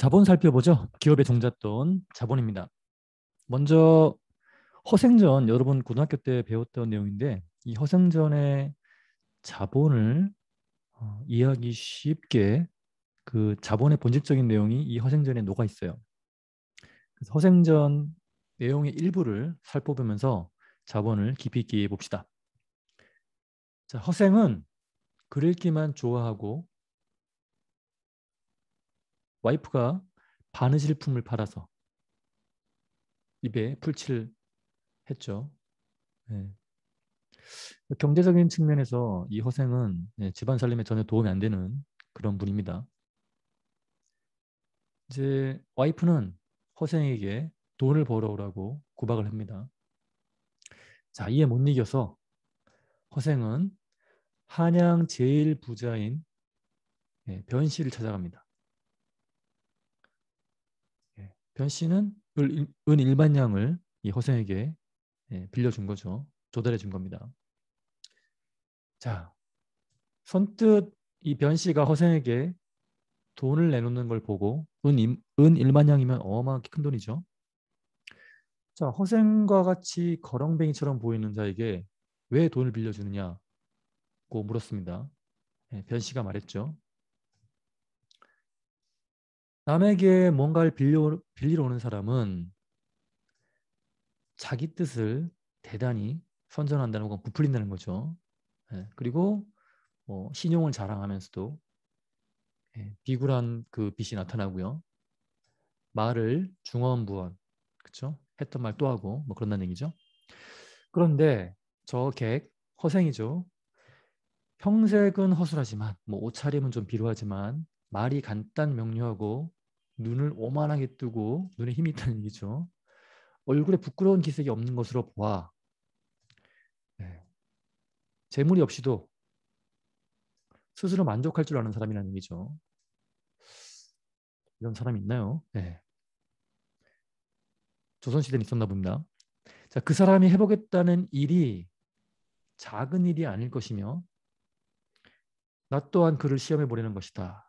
자본 살펴보죠. 기업의 종잣돈, 자본입니다. 먼저 허생전, 여러분 고등학교 때 배웠던 내용인데 이 허생전의 자본을 이해하기 쉽게 그 자본의 본질적인 내용이 이 허생전에 녹아 있어요. 그래서 허생전 내용의 일부를 살펴보면서 자본을 깊이 있게 이해해 봅시다. 자, 허생은 글 읽기만 좋아하고 와이프가 바느질품을 팔아서 입에 풀칠을 했죠. 네. 경제적인 측면에서 이 허생은 집안 살림에 전혀 도움이 안 되는 그런 분입니다. 이제 와이프는 허생에게 돈을 벌어오라고 구박을 합니다. 자, 이에 못 이겨서 허생은 한양 제일 부자인 변 씨를 찾아갑니다. 변 씨는 은 1만 양을 이 허생에게 빌려준 거죠. 조달해 준 겁니다. 자, 선뜻 이 변 씨가 허생에게 돈을 내놓는 걸 보고 은 1만 양이면 어마어마하게 큰 돈이죠. 자, 허생과 같이 거렁뱅이처럼 보이는 자에게 왜 돈을 빌려주느냐고 물었습니다. 변 씨가 말했죠. 남에게 뭔가를 빌리러 오는 사람은 자기 뜻을 대단히 선전한다는 건 부풀린다는 거죠. 그리고 신용을 자랑하면서도 비굴한 그 빛이 나타나고요. 말을 중언부언, 그렇죠? 했던 말 또 하고 뭐 그런다는 얘기죠. 그런데 저 객 허생이죠. 형색은 허술하지만 뭐 옷차림은 좀 비루하지만 말이 간단 명료하고 눈을 오만하게 뜨고 눈에 힘이 있다는 얘기죠. 얼굴에 부끄러운 기색이 없는 것으로 보아 네. 재물이 없이도 스스로 만족할 줄 아는 사람이라는 얘기죠. 이런 사람이 있나요? 네. 조선시대는 있었나 봅니다. 자, 그 사람이 해보겠다는 일이 작은 일이 아닐 것이며 나 또한 그를 시험해 보려는 것이다.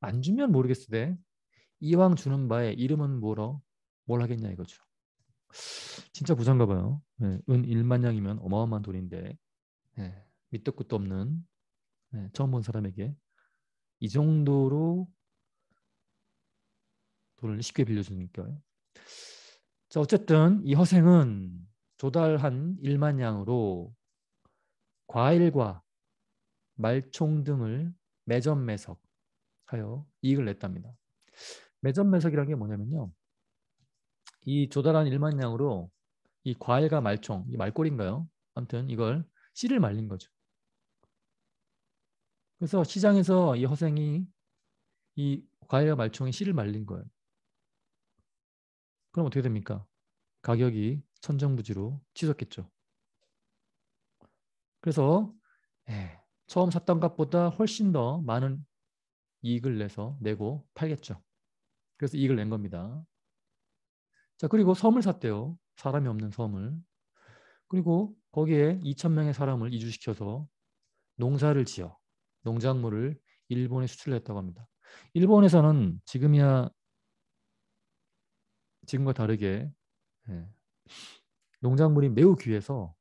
안 주면 모르겠으되 이왕 주는 바에 이름은 뭐러 뭘 하겠냐 이거죠. 진짜 부자인가 봐요. 은 1만 양이면 어마어마한 돈인데 밑도 끝도 없는 처음 본 사람에게 이 정도로 돈을 쉽게 빌려주니까요. 자, 어쨌든 이 허생은 조달한 1만 양으로 과일과 말총 등을 매점매석하여 이익을 냈답니다. 매점매석이라는 게 뭐냐면요. 이 조달한 1만 양으로 이 과일과 말총, 이 말꼬리인가요? 아무튼 이걸 씨를 말린 거죠. 그래서 시장에서 이 허생이 이 과일과 말총에 씨를 말린 거예요. 그럼 어떻게 됩니까? 가격이 천정부지로 치솟겠죠. 그래서 처음 샀던 값보다 훨씬 더 많은 이익을 내고 팔겠죠. 그래서 이익을 낸 겁니다. 자, 그리고 섬을 샀대요. 사람이 없는 섬을. 그리고 거기에 2천 명의 사람을 이주시켜서 농사를 지어 농작물을 일본에 수출했다고 합니다. 일본에서는 지금과 다르게 예, 농작물이 매우 귀해서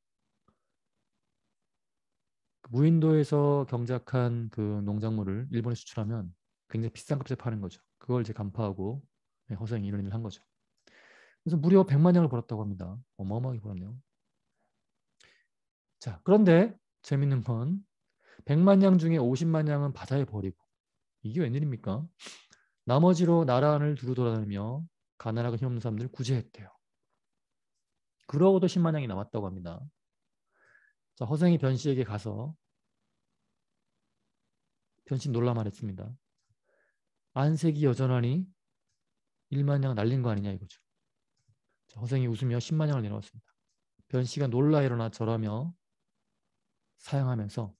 무인도에서 경작한 그 농작물을 일본에 수출하면 굉장히 비싼 값에 파는 거죠. 그걸 이제 간파하고 허생이 이런 일을 한 거죠. 그래서 무려 100만 양을 벌었다고 합니다. 어마어마하게 벌었네요. 자, 그런데 재밌는 건 100만 양 중에 50만 양은 바다에 버리고 이게 웬일입니까? 나머지로 나라 안을 두루 돌아다니며 가난하고 힘없는 사람들을 구제했대요. 그러고도 10만 양이 남았다고 합니다. 자, 허생이 변 씨에게 가서 변 씨 놀라 말했습니다. 안색이 여전하니 1만 양 날린 거 아니냐 이거죠. 자, 허생이 웃으며 10만 양을 내놓았습니다. 변 씨가 놀라 일어나 절하며 사양하면서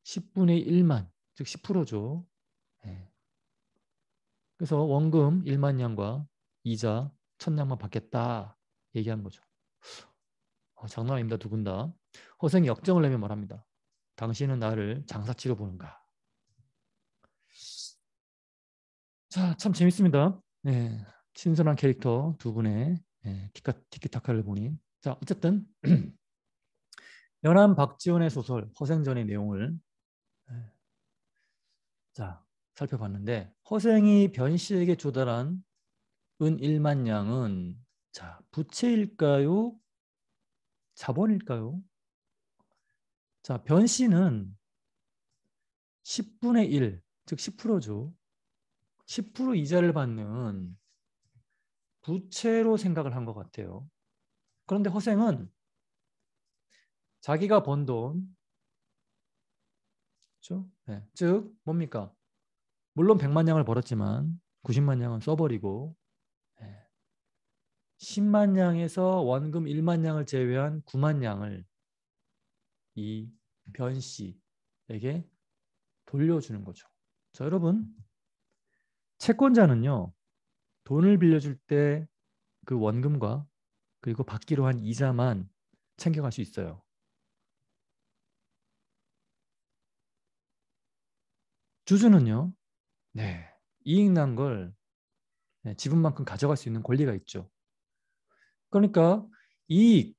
10분의 1만, 즉 10%죠. 그래서 원금 1만 양과 이자 1,000양만 받겠다 얘기한 거죠. 장난 아닙니다. 두 분 다. 허생이 역정을 내며 말합니다. 당신은 나를 장사치로 보는가? 자, 참 재밌습니다. 네, 신선한 캐릭터 두 분의 티키타카를 보니. 자, 어쨌든 연한 박지원의 소설 허생전의 내용을 예, 자 살펴봤는데 허생이 변 씨에게 조달한 은 1만 양은 자 부채일까요? 자본일까요? 자, 변 씨는 10분의 1, 즉 10%죠. 10% 이자를 받는 부채로 생각을 한 것 같아요. 그런데 허생은 자기가 번 돈, 그렇죠? 네. 즉 뭡니까? 물론 100만 양을 벌었지만 90만 양은 써버리고 10만 양에서 원금 1만 양을 제외한 9만 양을 이 변 씨에게 돌려주는 거죠. 자, 여러분, 채권자는요, 돈을 빌려줄 때 그 원금과 그리고 받기로 한 이자만 챙겨갈 수 있어요. 주주는요, 네, 이익 난 걸 지분만큼 가져갈 수 있는 권리가 있죠. 그러니까 이익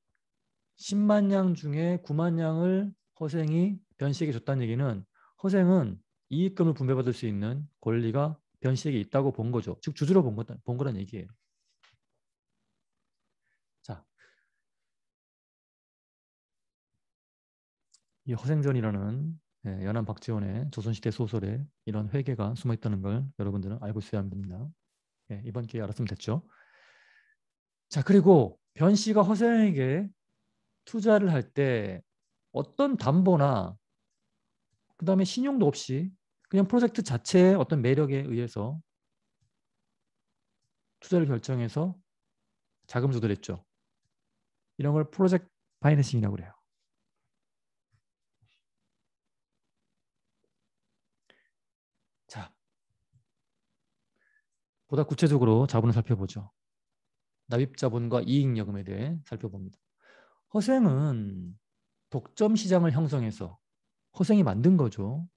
10만 양 중에 9만 양을 허생이 변 씨에게 줬다는 얘기는 허생은 이익금을 분배받을 수 있는 권리가 변 씨에게 있다고 본 거죠. 즉 주주로 본 거란 얘기예요. 자, 이 허생전이라는 연한 박지원의 조선시대 소설에 이런 회계가 숨어 있다는 걸 여러분들은 알고 있어야 합니다. 이번 기회에 알았으면 됐죠. 자, 그리고 변 씨가 허생에게 투자를 할 때 어떤 담보나 그다음에 신용도 없이 그냥 프로젝트 자체의 어떤 매력에 의해서 투자를 결정해서 자금 조달했죠. 이런 걸 프로젝트 파이낸싱이라고 그래요. 자, 보다 구체적으로 자본을 살펴보죠. 납입자본과 이익여금에 대해 살펴봅니다. 허생은 독점 시장을 형성해서 허생이 만든 거죠.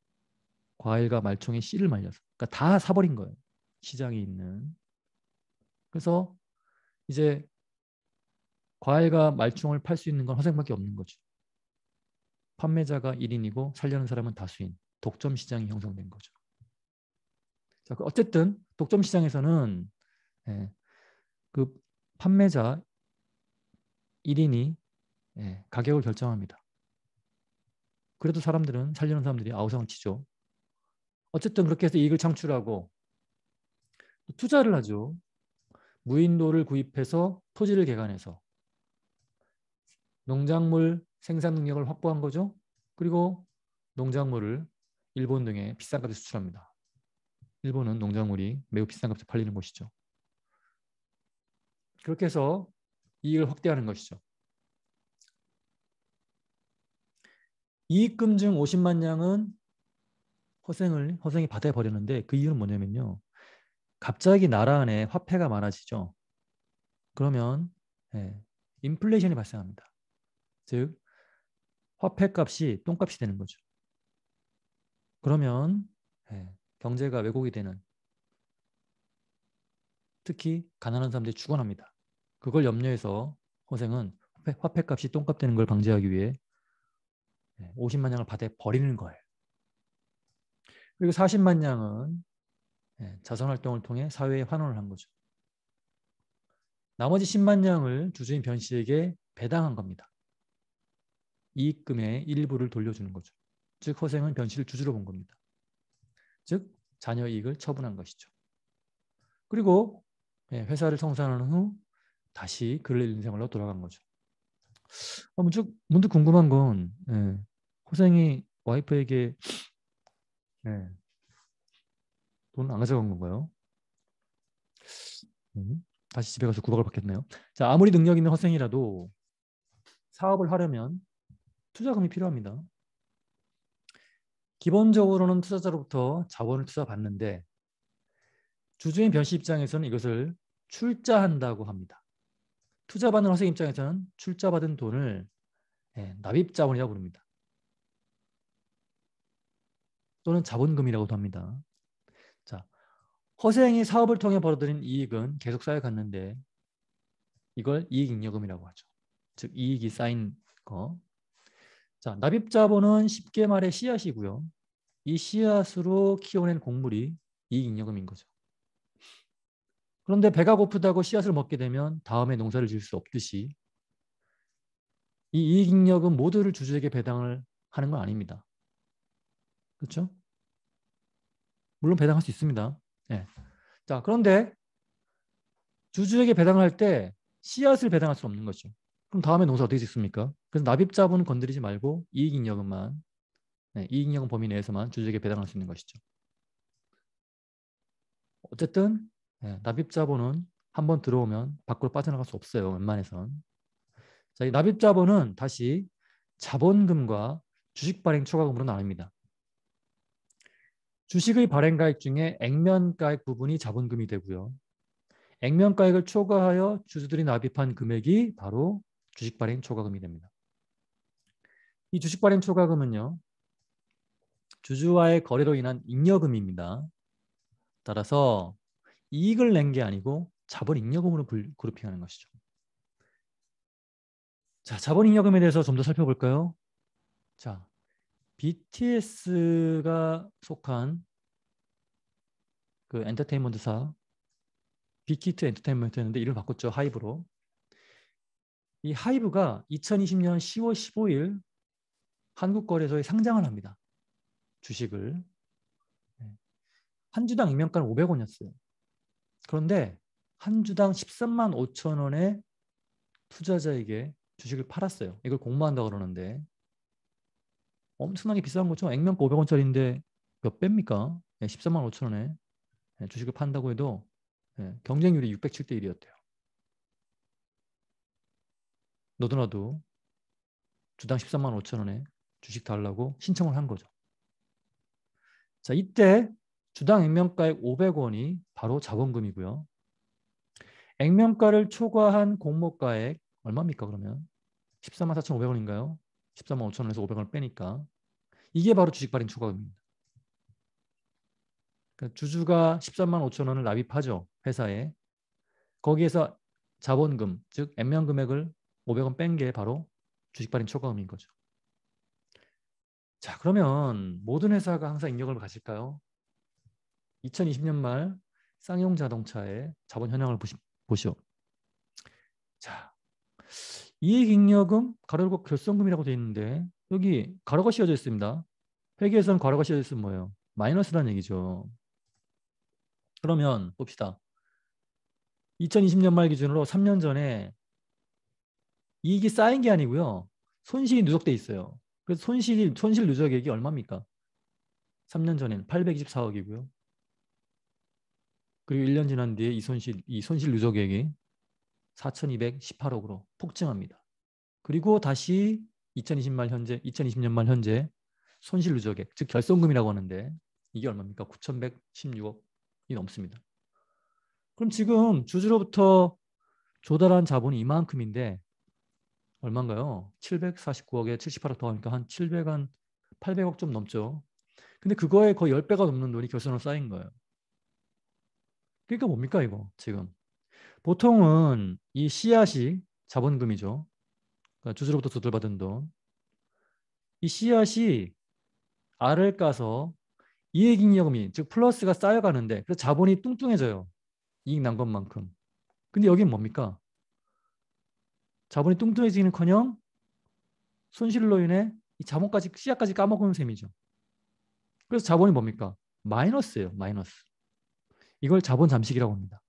과일과 말총에 씨를 말려서. 그러니까 다 사버린 거예요. 시장에 있는. 그래서 이제 과일과 말총을 팔 수 있는 건 허생밖에 없는 거죠. 판매자가 1인이고 살려는 사람은 다수인 독점 시장이 형성된 거죠. 자, 어쨌든 독점 시장에서는 예, 그 판매자 1인이 가격을 결정합니다. 그래도 사람들은 살려는 사람들이 아우성을 치죠. 어쨌든 그렇게 해서 이익을 창출하고 투자를 하죠. 무인도를 구입해서 토지를 개간해서 농작물 생산 능력을 확보한 거죠. 그리고 농작물을 일본 등에 비싼 값에 수출합니다. 일본은 농작물이 매우 비싼 값에 팔리는 곳이죠. 그렇게 해서 이익을 확대하는 것이죠. 이익금 중 50만 양은 허생이 바다에 버렸는데 그 이유는 뭐냐면요. 갑자기 나라 안에 화폐가 많아지죠. 그러면 인플레이션이 발생합니다. 즉 화폐값이 똥값이 되는 거죠. 그러면 경제가 왜곡이 되는 특히 가난한 사람들이 죽어납니다. 그걸 염려해서 허생은 화폐값이 똥값 되는 걸 방지하기 위해 50만 양을 바다에 버리는 거예요. 그리고 40만 양은 자선활동을 통해 사회에 환원을 한 거죠. 나머지 10만 양을 주주인 변 씨에게 배당한 겁니다. 이익금의 일부를 돌려주는 거죠. 즉 허생은 변 씨를 주주로 본 겁니다. 즉 자녀 이익을 처분한 것이죠. 그리고 회사를 청산한 후 다시 그를 잃은 생활로 돌아간 거죠. 문득 궁금한 건 허생이 와이프에게 돈 안 가져간 건가요? 다시 집에 가서 구박을 받겠네요. 자, 아무리 능력 있는 허생이라도 사업을 하려면 투자금이 필요합니다. 기본적으로는 투자자로부터 자본을 투자받는데 주주인 변씨 입장에서는 이것을 출자한다고 합니다. 투자받는 허생 입장에서는 출자받은 돈을 납입자본이라고 부릅니다. 또는 자본금이라고도 합니다. 자, 허생이 사업을 통해 벌어들인 이익은 계속 쌓여갔는데 이걸 이익잉여금이라고 하죠. 즉 이익이 쌓인 거. 자, 납입자본은 쉽게 말해 씨앗이고요. 이 씨앗으로 키워낸 곡물이 이익잉여금인 거죠. 그런데 배가 고프다고 씨앗을 먹게 되면 다음에 농사를 지을 수 없듯이 이 이익잉여금 모두를 주주에게 배당을 하는 건 아닙니다. 그렇죠? 물론 배당할 수 있습니다. 네. 자, 그런데 주주에게 배당을 할 때 씨앗을 배당할 수 없는 거죠. 그럼 다음에 농사 어떻게 짓습니까? 그래서 납입자본은 건드리지 말고 이익잉여금만, 네, 이익잉여금 범위 내에서만 주주에게 배당할 수 있는 것이죠. 어쨌든 네, 납입자본은 한번 들어오면 밖으로 빠져나갈 수 없어요. 웬만해선. 자, 이 납입자본은 다시 자본금과 주식 발행 초과금으로 나눕니다. 주식의 발행가액 중에 액면가액 부분이 자본금이 되고요. 액면가액을 초과하여 주주들이 납입한 금액이 바로 주식 발행 초과금이 됩니다. 이 주식 발행 초과금은요, 주주와의 거래로 인한 잉여금입니다. 따라서 이익을 낸 게 아니고 자본 잉여금으로 그룹핑하는 것이죠. 자, 자본 잉여금에 대해서 좀 더 살펴볼까요? 자, BTS가 속한 그 엔터테인먼트사 빅히트 엔터테인먼트였는데 이름을 바꿨죠. 하이브로. 이 하이브가 2020년 10월 15일 한국거래소에 상장을 합니다. 주식을. 한 주당 임명가는 500원이었어요. 그런데 한 주당 13만 5천 원에 투자자에게 주식을 팔았어요. 이걸 공모한다고 그러는데 엄청나게 비싼 거죠. 액면가 500원짜리인데 몇 배입니까? 13만 5천 원에 주식을 판다고 해도 경쟁률이 607대 1이었대요. 너도나도 주당 13만 5천 원에 주식 달라고 신청을 한 거죠. 자, 이때 주당 액면가액 500원이 바로 자본금이고요. 액면가를 초과한 공모가액 얼마입니까 그러면? 14만 4,500원인가요? 14만 5천 원에서 500원을 빼니까 이게 바로 주식 발행 초과금입니다. 그러니까 주주가 13만 5천 원을 납입하죠. 회사에. 거기에서 자본금, 즉 액면 금액을 500원 뺀 게 바로 주식 발행 초과금인 거죠. 자, 그러면 모든 회사가 항상 잉여금을 가질까요? 2020년 말 쌍용 자동차의 자본 현황을 보시오. 자, 이익잉여금 가로열고 결손금이라고 되어 있는데 여기 가로가 씌워져 있습니다. 회계에서는 가로가 씌워져 있으면 뭐예요? 마이너스라는 얘기죠. 그러면 봅시다. 2020년 말 기준으로 3년 전에 이익이 쌓인 게 아니고요. 손실이 누적돼 있어요. 그래서 손실 누적액이 얼마입니까? 3년 전에는 824억이고요. 그리고 1년 지난 뒤에 이 손실 누적액이 4,218억으로 폭증합니다. 그리고 다시 2020년 말 현재 손실 누적액, 즉 결손금이라고 하는데 이게 얼마입니까? 9,116억이 넘습니다. 그럼 지금 주주로부터 조달한 자본이 이만큼인데 얼마인가요? 749억에 78억 더하니까 한 800억 좀 넘죠. 근데 그거에 거의 10배가 넘는 돈이 결손으로 쌓인 거예요. 그러니까 뭡니까 이거 지금. 보통은 이 씨앗이 자본금이죠. 그러니까 주주로부터 조달받은 돈. 이 씨앗이 알을 까서 이익잉여금이 즉 플러스가 쌓여가는데 그래서 자본이 뚱뚱해져요. 이익 난 것만큼. 근데 여기는 뭡니까? 자본이 뚱뚱해지기는커녕 손실로 인해 이 자본까지 씨앗까지 까먹은 셈이죠. 그래서 자본이 뭡니까? 마이너스예요. 마이너스. 이걸 자본 잠식이라고 합니다.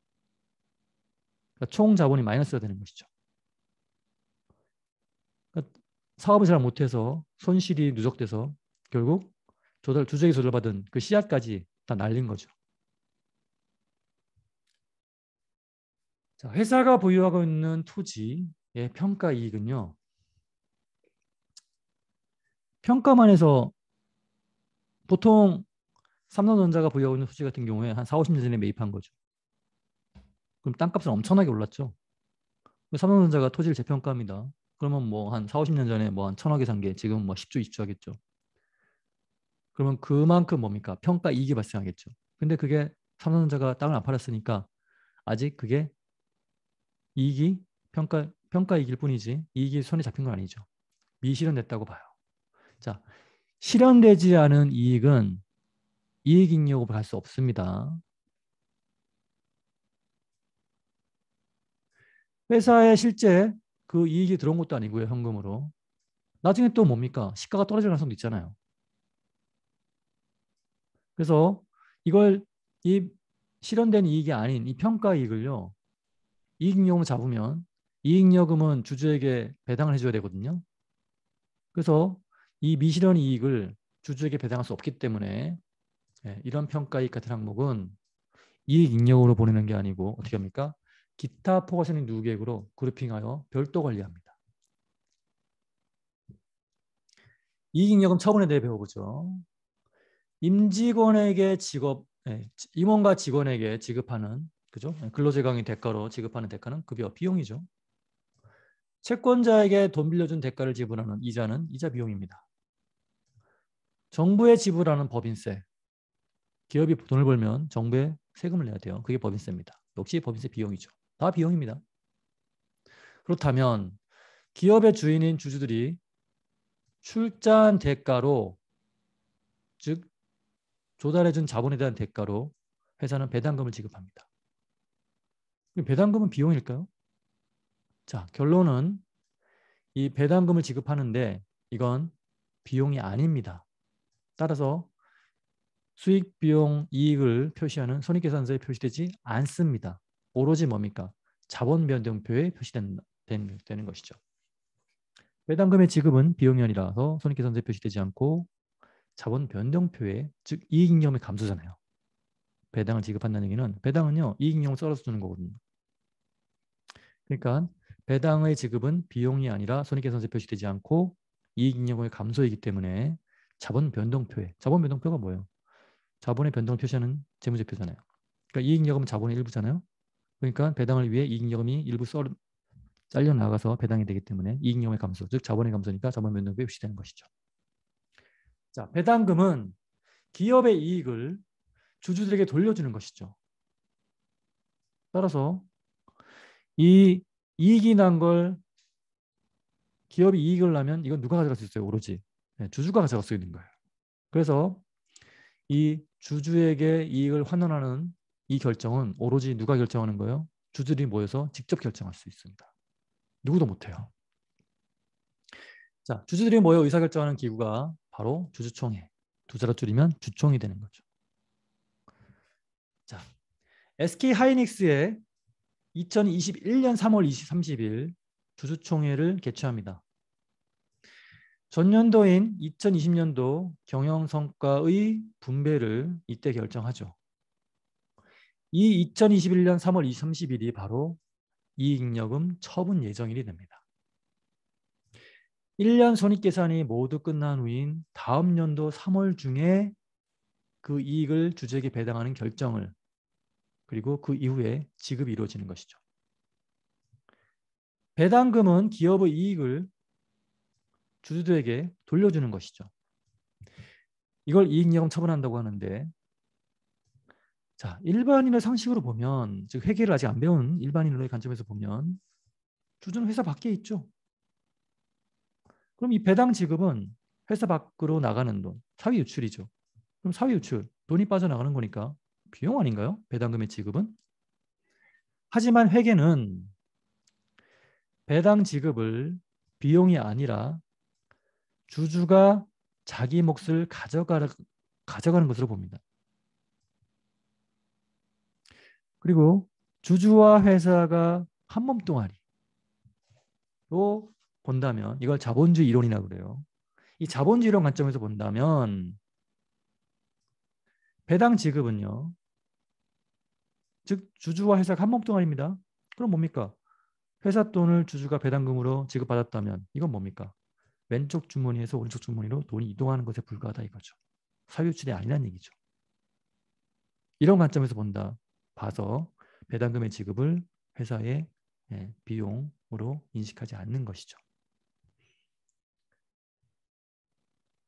그러니까 총 자본이 마이너스가 되는 것이죠. 그러니까 사업을 잘 못해서 손실이 누적돼서 결국 주주에게 조달받은 그 씨앗까지 다 날린 거죠. 자, 회사가 보유하고 있는 토지의 평가 이익은요. 평가만 해서 보통 삼성전자가 보유하고 있는 토지 같은 경우에 한 4, 50년 전에 매입한 거죠. 그럼 땅값은 엄청나게 올랐죠. 삼성전자가 토지를 재평가합니다. 그러면 뭐 한 4, 50년 전에 뭐 한 1,000억에 산 게 지금 뭐 10조, 20조 하겠죠. 그러면 그만큼 뭡니까? 평가 이익이 발생하겠죠. 근데 그게 삼성전자가 땅을 안 팔았으니까 아직 그게 이익이 평가이익일 뿐이지 이익이 손에 잡힌 건 아니죠. 미실현됐다고 봐요. 자, 실현되지 않은 이익은 이익잉여로 갈 수 없습니다. 회사에 실제 그 이익이 들어온 것도 아니고요. 현금으로. 나중에 또 뭡니까? 시가가 떨어질 가능성도 있잖아요. 그래서 이걸 이 실현된 이익이 아닌 이 평가이익을요. 이익잉여금을 잡으면 이익잉여금은 주주에게 배당을 해줘야 되거든요. 그래서 이 미실현 이익을 주주에게 배당할 수 없기 때문에 이런 평가이익 같은 항목은 이익잉여금으로 보내는 게 아니고 어떻게 합니까? 기타 포괄적인 누계획으로 그룹핑하여 별도 관리합니다. 이익잉여금 처분에 대해 배워보죠. 임직원에게 임원과 직원에게 지급하는 그죠? 근로제강의 대가로 지급하는 대가는 급여 비용이죠. 채권자에게 돈 빌려준 대가를 지불하는 이자는 이자 비용입니다. 정부에 지불하는 법인세. 기업이 돈을 벌면 정부에 세금을 내야 돼요. 그게 법인세입니다. 역시 법인세 비용이죠. 다 비용입니다. 그렇다면 기업의 주인인 주주들이 출자한 대가로 즉 조달해준 자본에 대한 대가로 회사는 배당금을 지급합니다. 배당금은 비용일까요? 자, 결론은 이 배당금을 지급하는데 이건 비용이 아닙니다. 따라서 수익, 비용, 이익을 표시하는 손익계산서에 표시되지 않습니다. 오로지 뭡니까? 자본 변동표에 표시되는 것이죠. 배당금의 지급은 비용이 아니라서 손익계산서에 표시되지 않고 자본 변동표에 즉 이익잉여금의 감소잖아요. 배당을 지급한다는 얘기는 배당은요 이익잉여금을 썰어서 주는 거거든요. 그러니까 배당의 지급은 비용이 아니라 손익계산서에 표시되지 않고 이익잉여금의 감소이기 때문에 자본 변동표가 뭐예요? 자본의 변동을 표시하는 재무제표잖아요. 그러니까 이익잉여금은 자본의 일부잖아요. 그러니까 배당을 위해 이익잉여금이 일부 잘려 나가서 배당이 되기 때문에 이익잉여금의 감소, 즉 자본의 감소니까 자본 변동표에 표시되는 것이죠. 자, 배당금은 기업의 이익을 주주들에게 돌려주는 것이죠. 따라서 이 이익이 난 걸 기업이 이익을 나면 이건 누가 가져갈 수 있어요? 오로지 주주가 가져갈 수 있는 거예요. 그래서 이 주주에게 이익을 환원하는 이 결정은 오로지 누가 결정하는 거예요? 주주들이 모여서 직접 결정할 수 있습니다. 누구도 못해요. 자, 주주들이 모여 의사결정하는 기구가 바로 주주총회. 두 자로 줄이면 주총이 되는 거죠. 자, SK 하이닉스의 2021년 3월 30일 주주총회를 개최합니다. 전년도인 2020년도 경영성과의 분배를 이때 결정하죠. 이 2021년 3월 30일이 바로 이익잉여금 처분 예정일이 됩니다. 1년 손익계산이 모두 끝난 후인 다음 연도 3월 중에 그 이익을 주주에게 배당하는 결정을 그리고 그 이후에 지급이 이루어지는 것이죠. 배당금은 기업의 이익을 주주들에게 돌려주는 것이죠. 이걸 이익잉여금 처분한다고 하는데 자, 일반인의 상식으로 보면 즉 회계를 아직 안 배운 일반인의 관점에서 보면 주주는 회사 밖에 있죠. 그럼 이 배당 지급은 회사 밖으로 나가는 돈, 사위 유출이죠. 그럼 사위 유출, 돈이 빠져나가는 거니까 비용 아닌가요? 배당금의 지급은? 하지만 회계는 배당 지급을 비용이 아니라 주주가 자기 몫을 가져가는 것으로 봅니다. 그리고 주주와 회사가 한 몸뚱아리로 본다면 이걸 자본주의 이론이라고 그래요. 이 자본주의 이론 관점에서 본다면 배당 지급은요. 즉 주주와 회사가 한 몸뚱아리입니다. 그럼 뭡니까? 회사 돈을 주주가 배당금으로 지급받았다면 이건 뭡니까? 왼쪽 주머니에서 오른쪽 주머니로 돈이 이동하는 것에 불과하다 이거죠. 사유출이 아니라는 얘기죠. 이런 관점에서 봐서 배당금의 지급을 회사의 비용으로 인식하지 않는 것이죠.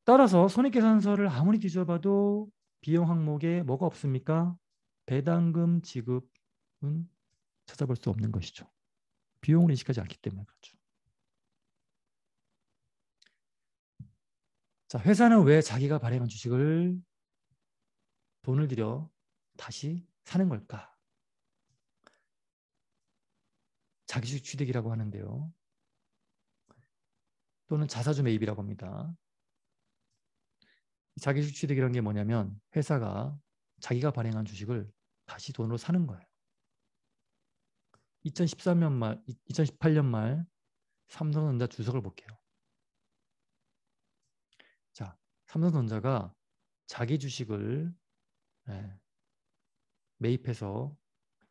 따라서 손익계산서를 아무리 뒤져봐도 비용 항목에 뭐가 없습니까? 배당금 지급은 찾아볼 수 없는 것이죠. 비용을 인식하지 않기 때문에 그렇죠. 자, 회사는 왜 자기가 발행한 주식을 돈을 들여 다시 사는 걸까? 자기주식 취득이라고 하는데요. 또는 자사주 매입이라고 합니다. 자기주식 취득이라는 게 뭐냐면 회사가 자기가 발행한 주식을 다시 돈으로 사는 거예요. 2018년 말 삼성전자 주석을 볼게요. 자, 삼성전자가 자기 주식을 매입해서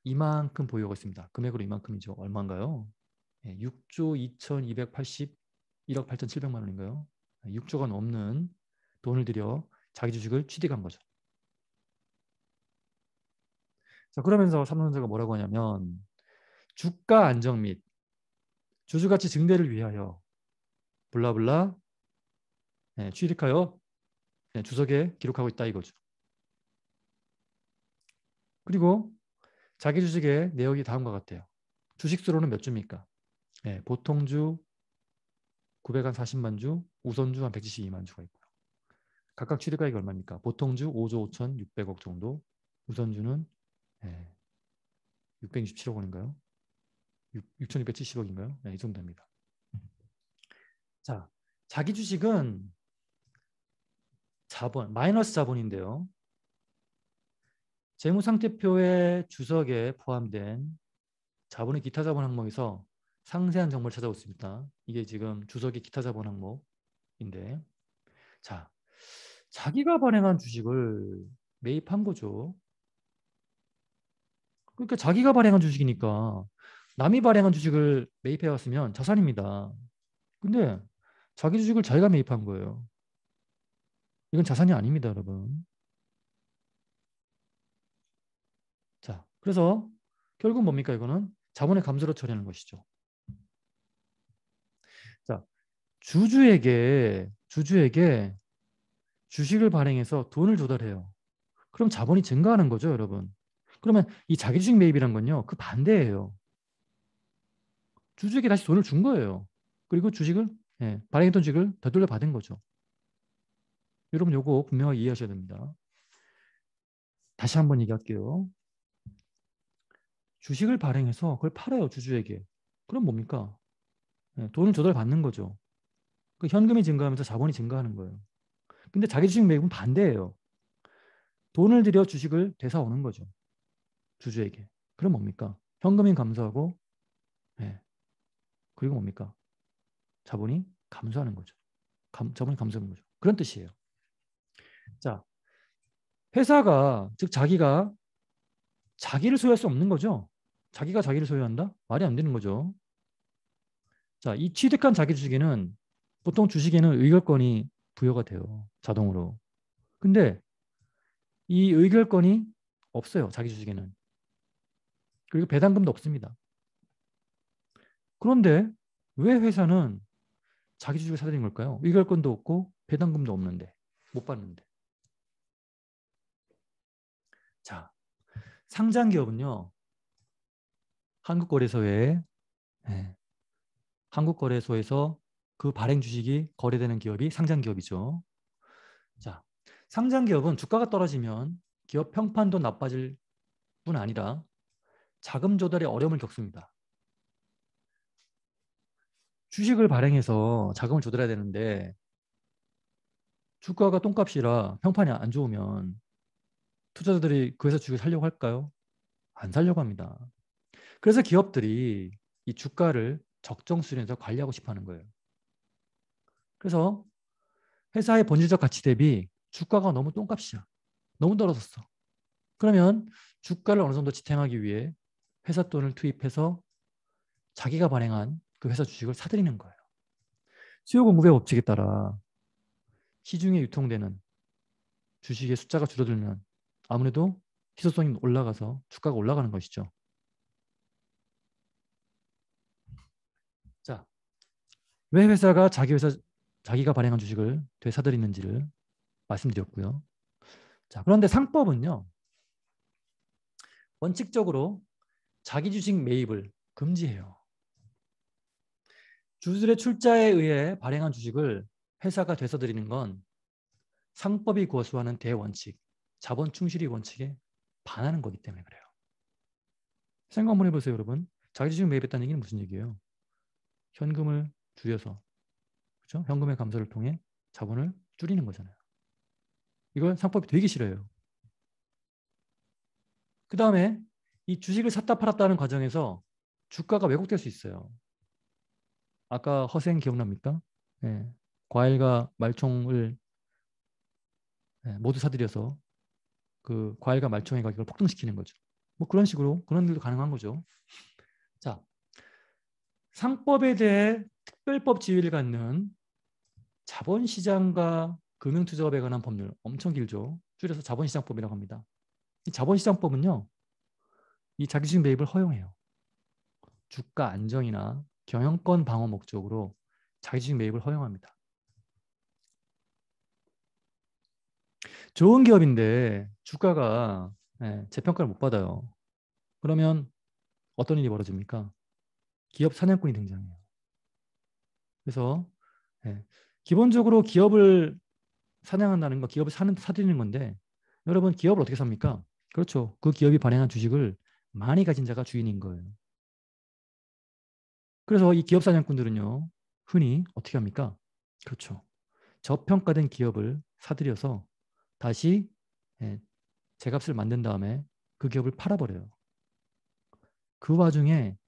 이만큼 보유하고 있습니다. 금액으로 이만큼이죠. 얼마인가요? 6조 2281억 8,700만 원인가요? 6조가 넘는 돈을 들여 자기 주식을 취득한 거죠. 자, 그러면서 삼성전자가 뭐라고 하냐면 주가 안정 및 주주가치 증대를 위하여 블라블라 취득하여 주석에 기록하고 있다 이거죠. 그리고 자기 주식의 내역이 다음과 같아요. 주식수로는 몇 주입니까? 보통주 940만 주, 우선주 한 172만 주가 있고요. 각각 취득가액이 얼마입니까? 보통주 5조 5,600억 정도, 우선주는 667억 원인가요? 6,670억인가요? 이 정도 됩니다. 자, 자기 주식은 자본, 마이너스 자본인데요. 재무상태표의 주석에 포함된 자본의 기타 자본 항목에서 상세한 정보를 찾아오습니다. 이게 지금 주석의 기타 자본 항목인데, 자, 자기가 발행한 주식을 매입한 거죠. 그러니까 자기가 발행한 주식이니까 남이 발행한 주식을 매입해 왔으면 자산입니다. 근데 자기 주식을 자기가 매입한 거예요. 이건 자산이 아닙니다, 여러분. 자, 그래서 결국 뭡니까? 이거는 자본의 감소로 처리하는 것이죠. 자, 주주에게 주식을 발행해서 돈을 조달해요. 그럼 자본이 증가하는 거죠, 여러분. 그러면 이 자기주식 매입이란 건요, 그 반대예요. 주주에게 다시 돈을 준 거예요. 그리고 주식을 발행했던 주식을 되돌려 받은 거죠. 여러분 요거 분명하게 이해하셔야 됩니다. 다시 한번 얘기할게요. 주식을 발행해서 그걸 팔아요, 주주에게. 그럼 뭡니까? 돈을 조달 받는 거죠. 그 현금이 증가하면서 자본이 증가하는 거예요. 근데 자기 주식 매입은 반대예요. 돈을 들여 주식을 되사오는 거죠. 주주에게. 그럼 뭡니까? 현금이 감소하고 그리고 뭡니까? 자본이 감소하는 거죠. 자본이 감소하는 거죠. 그런 뜻이에요. 자, 회사가 즉 자기가 자기를 소유할 수 없는 거죠. 자기가 자기를 소유한다? 말이 안 되는 거죠. 자, 이 취득한 자기 주식에는 보통 주식에는 의결권이 부여가 돼요. 자동으로. 근데 이 의결권이 없어요. 자기 주식에는. 그리고 배당금도 없습니다. 그런데 왜 회사는 자기 주식을 사들인 걸까요? 의결권도 없고 배당금도 없는데 못 받는데. 자, 상장 기업은요. 한국거래소에 한국거래소에서 그 발행 주식이 거래되는 기업이 상장 기업이죠. 자, 상장 기업은 주가가 떨어지면 기업 평판도 나빠질 뿐 아니라 자금 조달에 어려움을 겪습니다. 주식을 발행해서 자금을 조달해야 되는데 주가가 똥값이라 평판이 안 좋으면 투자자들이 그 회사 주식을 사려고 할까요? 안 사려고 합니다. 그래서 기업들이 이 주가를 적정 수준에서 관리하고 싶어 하는 거예요. 그래서 회사의 본질적 가치 대비 주가가 너무 똥값이야. 너무 떨어졌어. 그러면 주가를 어느 정도 지탱하기 위해 회사 돈을 투입해서 자기가 발행한 그 회사 주식을 사들이는 거예요. 수요 공급의 법칙에 따라 시중에 유통되는 주식의 숫자가 줄어들면 아무래도 희소성이 올라가서 주가가 올라가는 것이죠. 자, 왜 회사가 자기가 발행한 주식을 되사들이는지를 말씀드렸고요. 자, 그런데 상법은요. 원칙적으로 자기 주식 매입을 금지해요. 주주들의 출자에 의해 발행한 주식을 회사가 되서드리는 건 상법이 고수하는 대원칙, 자본 충실의 원칙에 반하는 거기 때문에 그래요. 생각 한번 해보세요, 여러분. 자기 주식 매입했다는 얘기는 무슨 얘기예요? 현금을 줄여서, 그렇죠? 현금의 감소를 통해 자본을 줄이는 거잖아요. 이걸 상법이 되게 싫어요. 그 다음에 이 주식을 샀다 팔았다는 과정에서 주가가 왜곡될 수 있어요. 아까 허생 기억납니까? 네. 과일과 말총을 모두 사들여서 그 과일과 말총의 가격을 폭등시키는 거죠. 뭐 그런 식으로 그런 일도 가능한 거죠. 자, 상법에 대해 특별법 지위를 갖는 자본시장과 금융투자업에 관한 법률 엄청 길죠. 줄여서 자본시장법이라고 합니다. 이 자본시장법은요, 이 자기주식 매입을 허용해요. 주가 안정이나 경영권 방어 목적으로 자기주식 매입을 허용합니다. 좋은 기업인데 주가가 재평가를 못 받아요. 그러면 어떤 일이 벌어집니까? 기업 사냥꾼이 등장해요. 그래서 기본적으로 기업을 사냥한다는 거, 기업을 사들이는 건데 여러분 기업을 어떻게 삽니까? 그렇죠. 그 기업이 발행한 주식을 많이 가진 자가 주인인 거예요. 그래서 이 기업 사냥꾼들은요. 흔히 어떻게 합니까? 그렇죠. 저평가된 기업을 사들여서 다시 제값을 만든 다음에 그 기업을 팔아버려요. 그 와중에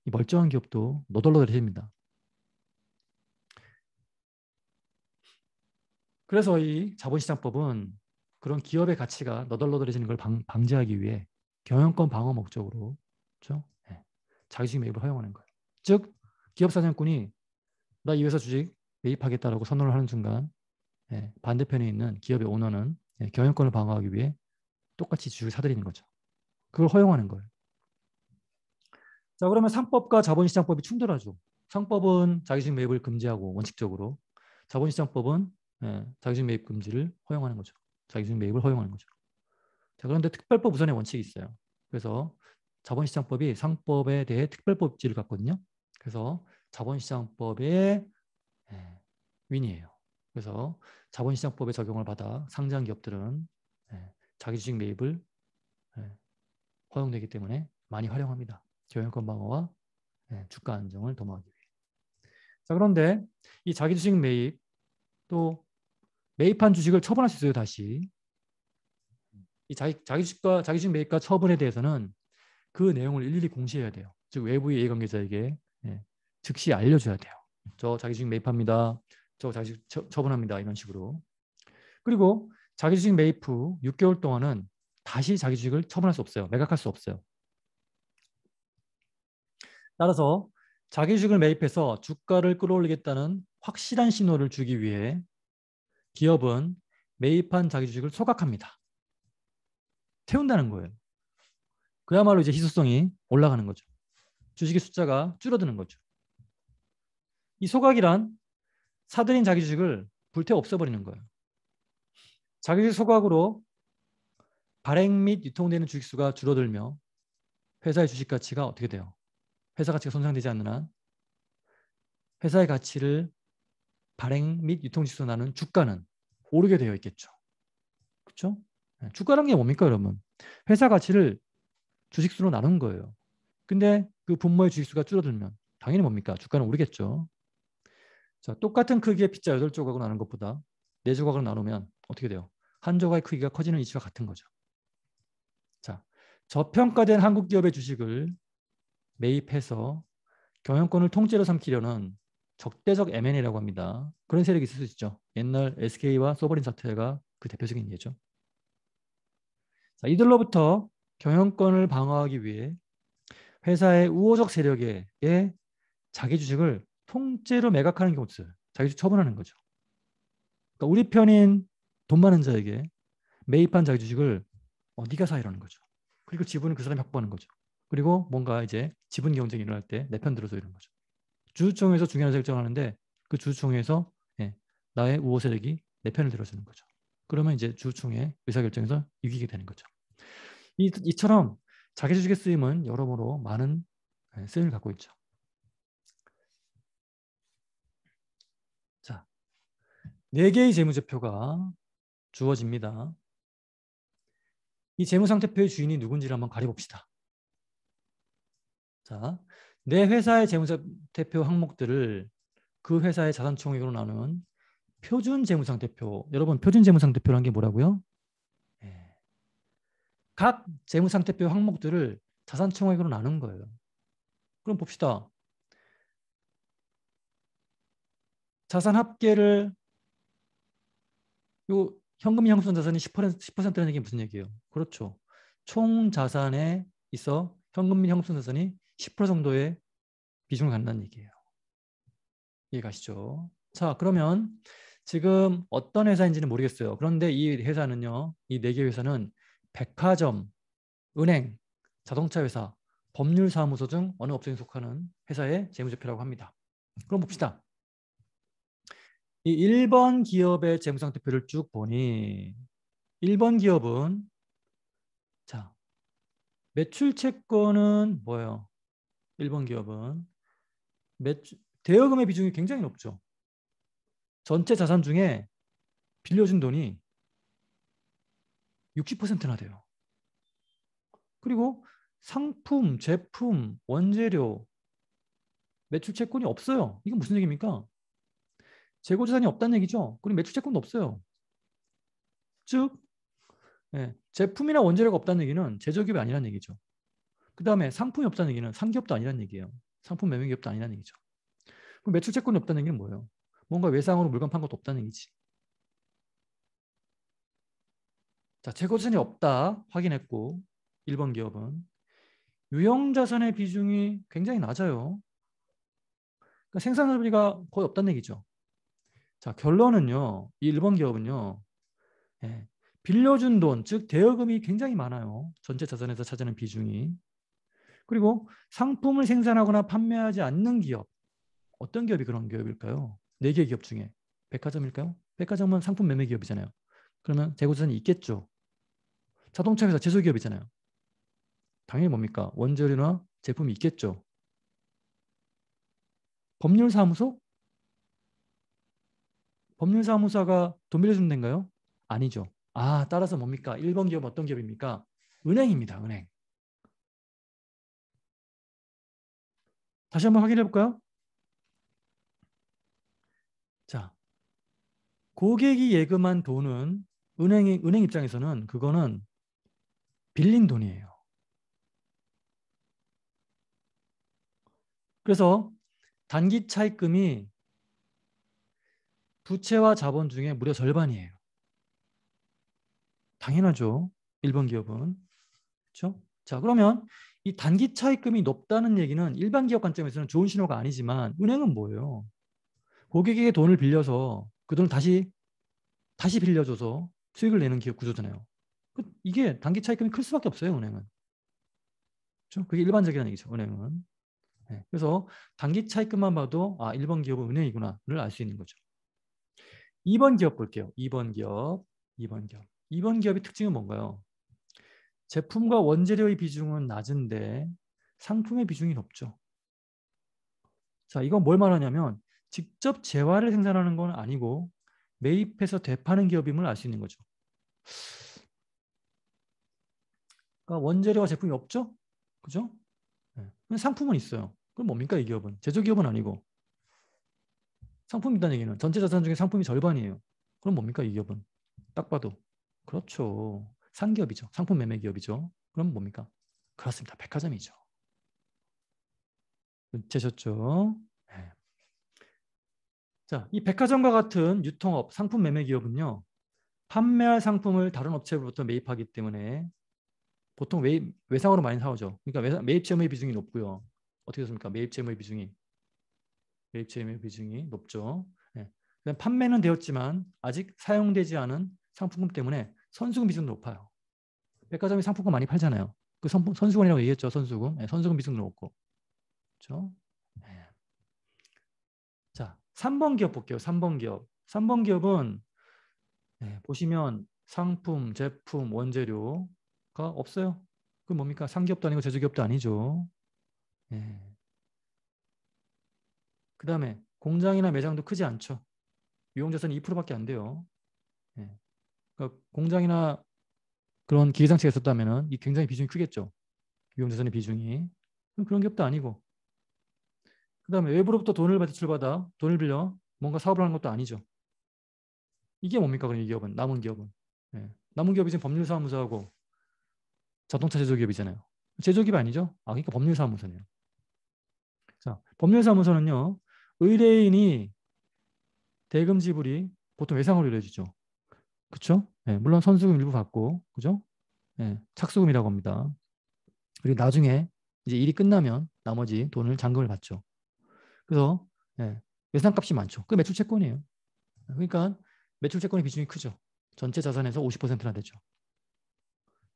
이 멀쩡한 기업도 너덜너덜해집니다. 그래서 이 자본시장법은 그런 기업의 가치가 너덜너덜해지는 걸 방지하기 위해 경영권 방어 목적으로 그렇죠? 자기주식 매입을 허용하는 거예요. 즉 기업 사냥꾼이 나 이 회사 주식 매입하겠다라고 선언을 하는 순간 반대편에 있는 기업의 오너는 경영권을 방어하기 위해 똑같이 주식을 사들이는 거죠. 그걸 허용하는 거예요. 자, 그러면 상법과 자본시장법이 충돌하죠. 상법은 자기주식 매입을 금지하고 원칙적으로 자본시장법은 자기주식 매입 금지를 허용하는 거죠. 자기주식 매입을 허용하는 거죠. 자, 그런데 특별법 우선의 원칙이 있어요. 그래서 자본시장법이 상법에 대해 특별법지를 갖거든요. 그래서 자본시장법의 윈이에요. 그래서 자본시장법의 적용을 받아 상장 기업들은 자기주식 매입을 허용되기 때문에 많이 활용합니다. 경영권 방어와 주가 안정을 도모하기 위해. 자, 그런데 이 자기주식 매입 또 매입한 주식을 처분할 수 있어요. 다시 이 자기주식 매입과 처분에 대해서는 그 내용을 일일이 공시해야 돼요. 즉 외부의 이해관계자에게 즉시 알려줘야 돼요. 저 자기주식 매입합니다. 저 자기주식 처분합니다. 이런 식으로. 그리고 자기주식 매입 후 6개월 동안은 다시 자기주식을 처분할 수 없어요. 매각할 수 없어요. 따라서 자기주식을 매입해서 주가를 끌어올리겠다는 확실한 신호를 주기 위해 기업은 매입한 자기주식을 소각합니다. 태운다는 거예요. 그야말로 이제 희소성이 올라가는 거죠. 주식의 숫자가 줄어드는 거죠. 이 소각이란 사들인 자기주식을 불태워 없애버리는 거예요. 자기주식 소각으로 발행 및 유통되는 주식수가 줄어들며 회사의 주식 가치가 어떻게 돼요? 회사 가치가 손상되지 않는 한 회사의 가치를 발행 및 유통지수로 나누는 주가는 오르게 되어 있겠죠. 그렇죠? 주가라는 게 뭡니까, 여러분? 회사 가치를 주식수로 나눈 거예요. 근데 그 분모의 주식수가 줄어들면 당연히 뭡니까? 주가는 오르겠죠. 자, 똑같은 크기의 피자 8조각으로 나눈 것보다 4조각으로 나누면 어떻게 돼요? 한 조각의 크기가 커지는 이치와 같은 거죠. 자, 저평가된 한국 기업의 주식을 매입해서 경영권을 통째로 삼키려는 적대적 M&A라고 합니다. 그런 세력이 있을 수 있죠. 옛날 SK와 소버린 사태가 그 대표적인 예죠. 자, 이들로부터 경영권을 방어하기 위해 회사의 우호적 세력에 자기 주식을 통째로 매각하는 경우도 있어요. 자기 주식 처분하는 거죠. 그러니까 우리 편인 돈 많은 자에게 매입한 자기 주식을 네가 사 이러는 거죠. 그리고 지분을 그 사람이 확보하는 거죠. 그리고 뭔가 이제 지분 경쟁이 일어날 때 내 편 들어서 이런 거죠. 주주총회에서 중요한 결정하는데 그 주주총회에서 나의 우호 세력이 내 편을 들어주는 거죠. 그러면 이제 주주총회 의사결정에서 이기게 되는 거죠. 이처럼 자기주식의 쓰임은 여러모로 많은 쓰임을 갖고 있죠. 자, 4개의 재무제표가 주어집니다. 이 재무상태표의 주인이 누군지를 한번 가려봅시다. 자, 내 회사의 재무상태표 항목들을 그 회사의 자산총액으로 나눈 표준 재무상태표. 여러분, 표준 재무상태표란 게 뭐라고요? 각 재무상태표 항목들을 자산총액으로 나눈 거예요. 그럼 봅시다. 자산 합계를 요 현금 향수성 자산이 10%라는 얘기 무슨 얘기예요? 그렇죠. 총 자산에 있어 현금 및 향수성 자산이 10% 정도의 비중을 갖는다는 얘기예요. 이해가시죠? 자, 그러면 지금 어떤 회사인지는 모르겠어요. 그런데 이 회사는요, 이 4개 회사는 백화점, 은행, 자동차 회사, 법률사무소 등 어느 업종에 속하는 회사의 재무제표라고 합니다. 그럼 봅시다. 이 1번 기업의 재무상태표를 쭉 보니 1번 기업은 자, 매출 채권은 뭐예요? 1번 기업은 대여금의 비중이 굉장히 높죠. 전체 자산 중에 빌려준 돈이 60%나 돼요. 그리고 상품, 제품, 원재료, 매출 채권이 없어요. 이건 무슨 얘기입니까? 재고 자산이 없다는 얘기죠. 그리고 매출 채권도 없어요. 즉, 제품이나 원재료가 없다는 얘기는 제조기업이 아니라는 얘기죠. 그 다음에 상품이 없다는 얘기는 상기업도 아니라는 얘기예요. 상품 매매기업도 아니라는 얘기죠. 그럼 매출 채권이 없다는 얘기는 뭐예요? 뭔가 외상으로 물건 판 것도 없다는 얘기지. 자, 재고 자산이 없다 확인했고 1번 기업은 유형자산의 비중이 굉장히 낮아요. 그러니까 생산설비가 거의 없다는 얘기죠. 자, 결론은요. 이 1번 기업은요. 빌려준 돈, 즉 대여금이 굉장히 많아요. 전체 자산에서 차지하는 비중이. 그리고 상품을 생산하거나 판매하지 않는 기업. 어떤 기업이 그런 기업일까요? 4개 기업 중에. 백화점일까요? 백화점은 상품 매매 기업이잖아요. 그러면 재고자산이 있겠죠. 자동차 회사 제조기업이잖아요. 당연히 뭡니까? 원재료나 제품이 있겠죠. 법률사무소? 법률사무소가 돈 빌려주는 데인가요? 아니죠. 아, 따라서 뭡니까? 1번 기업 어떤 기업입니까? 은행입니다. 은행. 다시 한번 확인해 볼까요? 자, 고객이 예금한 돈은 은행 입장에서는 그거는 빌린 돈이에요. 그래서 단기 차입금이 부채와 자본 중에 무려 절반이에요. 당연하죠. 1번 기업은. 그렇죠? 자, 그러면 이 단기 차입금이 높다는 얘기는 일반 기업 관점에서는 좋은 신호가 아니지만 은행은 뭐예요? 고객에게 돈을 빌려서 그 돈을 다시 빌려줘서 수익을 내는 기업 구조잖아요. 이게 단기 차입금이 클 수밖에 없어요, 은행은. 그렇죠? 그게 일반적이라는 얘기죠, 은행은. 네. 그래서 단기 차입금만 봐도 아, 1번 기업은 은행이구나를 알 수 있는 거죠. 2번 기업 볼게요. 2번 기업. 2번 기업. 2번 기업의 특징은 뭔가요? 제품과 원재료의 비중은 낮은데 상품의 비중이 높죠. 자, 이건 뭘 말하냐면 직접 재화를 생산하는 건 아니고 매입해서 되파는 기업임을 알 수 있는 거죠. 그러니까 원재료와 제품이 없죠? 그죠? 네. 상품은 있어요. 그럼 뭡니까 이 기업은? 제조기업은 아니고 상품이라는 얘기는 전체 자산 중에 상품이 절반이에요. 그럼 뭡니까 이 기업은? 딱 봐도. 그렇죠. 상기업이죠. 상품 매매 기업이죠. 그럼 뭡니까? 그렇습니다. 백화점이죠. 되셨죠? 네. 자, 이 백화점과 같은 유통업, 상품 매매 기업은요. 판매할 상품을 다른 업체로부터 매입하기 때문에 보통 외상으로 많이 사오죠. 그러니까 매입 재무의 비중이 높고요. 어떻게 됐습니까? 매입 재무의 비중이 높죠. 네. 그다음 판매는 되었지만 아직 사용되지 않은 상품군 때문에 선수금 비중도 높아요. 백화점이 상품권 많이 팔잖아요. 그 선수금이라고 얘기했죠. 선수금. 네, 선수금 비중도 높고. 그렇죠? 네. 자, 3번 기업 볼게요. 3번 기업. 3번 기업은 보시면 상품, 제품, 원재료가 없어요. 그럼 뭡니까? 상기업도 아니고 제조기업도 아니죠. 예. 그 다음에 공장이나 매장도 크지 않죠. 유형자산이 2%밖에 안 돼요. 예. 그러니까 공장이나 그런 기계장치가 있었다면 이 굉장히 비중이 크겠죠. 유형자산의 비중이. 그런 기업도 아니고. 그 다음에 외부로부터 돈을 대출받아 돈을 빌려 뭔가 사업을 하는 것도 아니죠. 이게 뭡니까? 그럼 이 기업은 남은 기업은. 예. 남은 기업이 지금 법률사무소하고 자동차 제조기업이잖아요. 제조기업 아니죠? 아, 그러니까 법률사무소네요. 자, 법률사무소는요. 의뢰인이 대금 지불이 보통 외상으로 이루어지죠. 그렇죠? 예, 물론 선수금 일부 받고, 그죠? 예, 착수금이라고 합니다. 그리고 나중에 이제 일이 끝나면 나머지 돈을 잔금을 받죠. 그래서 예, 외상값이 많죠. 그 매출 채권이에요. 그러니까 매출 채권의 비중이 크죠. 전체 자산에서 50%나 되죠.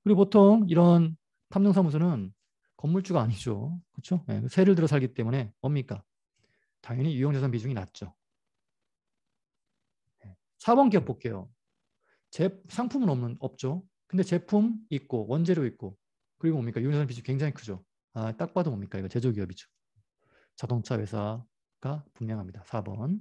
그리고 보통 이런 탐정사무소는 건물주가 아니죠. 그렇죠? 예, 세를 들어 살기 때문에 뭡니까? 당연히 유형자산 비중이 낮죠. 4번 기업 볼게요. 상품은 없죠. 근데 제품 있고 원재료 있고 그리고 뭡니까? 유형자산 비중이 굉장히 크죠. 아, 딱 봐도 뭡니까? 이거 제조기업이죠. 자동차 회사가 분명합니다. 4번.